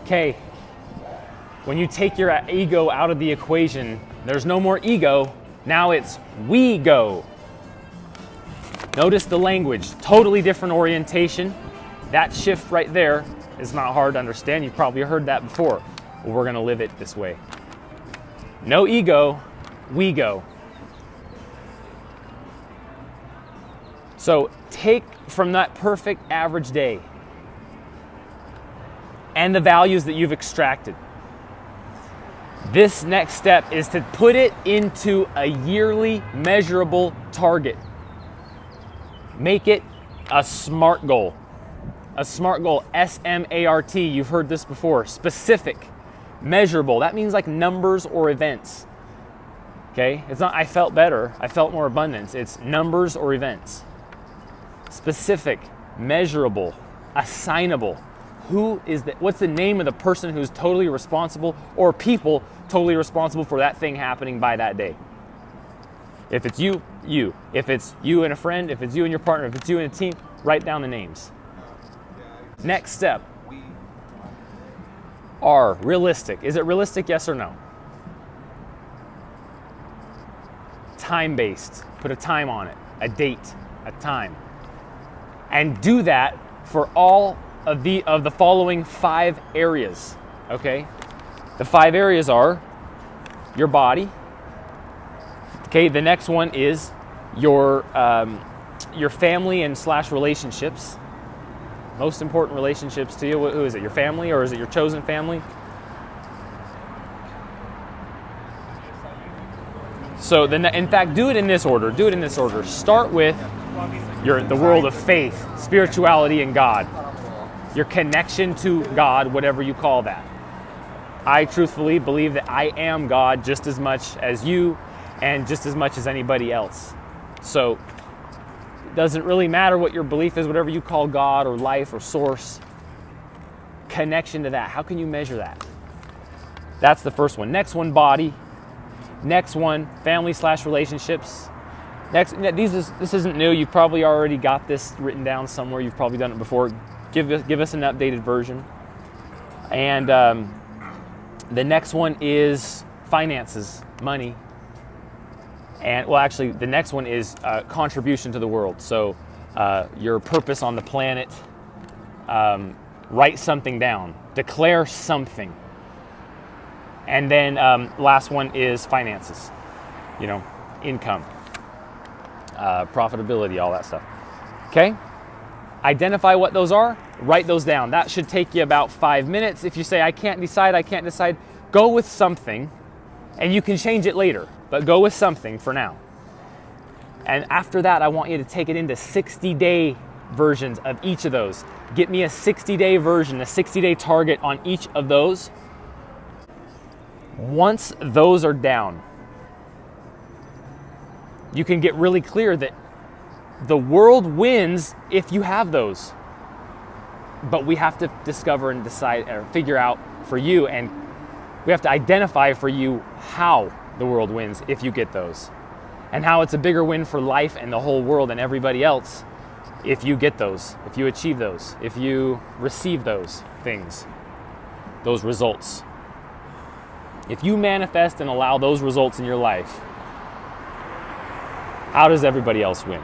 Okay, when you take your ego out of the equation, there's no more ego, now it's we go. Notice the language, totally different orientation. That shift right there is not hard to understand. You've probably heard that before. Well, we're gonna live it this way. No ego, we go. So take from that perfect average day and the values that you've extracted. This next step is to put it into a yearly measurable target. Make it a SMART goal. A SMART goal, S-M-A-R-T, you've heard this before. Specific, measurable, that means like numbers or events. Okay, it's not I felt better, I felt more abundance. It's numbers or events. Specific, measurable, assignable. What's the name of the person who's totally responsible, or people totally responsible for that thing happening by that day? If it's you, you. If it's you and a friend, if it's you and your partner, if it's you and a team, write down the names. Next step. R, realistic. Is it realistic, yes or no? Time-based. Put a time on it, a date, a time. And do that for all of the following 5 areas, okay? The 5 areas are your body. Okay, the next one is your family and / relationships. Most important relationships to you. Who is it? Your family, or is it your chosen family? So in fact, do it in this order. Do it in this order. Start with the world of faith, spirituality, and God. Your connection to God, whatever you call that. I truthfully believe that I am God just as much as you and just as much as anybody else. So it doesn't really matter what your belief is, whatever you call God or life or source. Connection to that. How can you measure that? That's the first one. Next one, body. Next one, family / relationships. This isn't new. You've probably already got this written down somewhere. You've probably done it before. Give us an updated version. And the next one is finances, money. And well, actually, the next one is contribution to the world. So your purpose on the planet. Write something down. Declare something. And then last one is finances. Income, profitability, all that stuff. Okay? Identify what those are, write those down. That should take you about 5 minutes. If you say, I can't decide, go with something, and you can change it later, but go with something for now. And after that, I want you to take it into 60-day versions of each of those. Get me a 60-day version, a 60-day target on each of those. Once those are down, you can get really clear that the world wins if you have those. But we have to discover and decide or figure out for you, and we have to identify for you how the world wins if you get those, and how it's a bigger win for life and the whole world and everybody else if you get those, if you achieve those, if you receive those things, those results. If you manifest and allow those results in your life, how does everybody else win?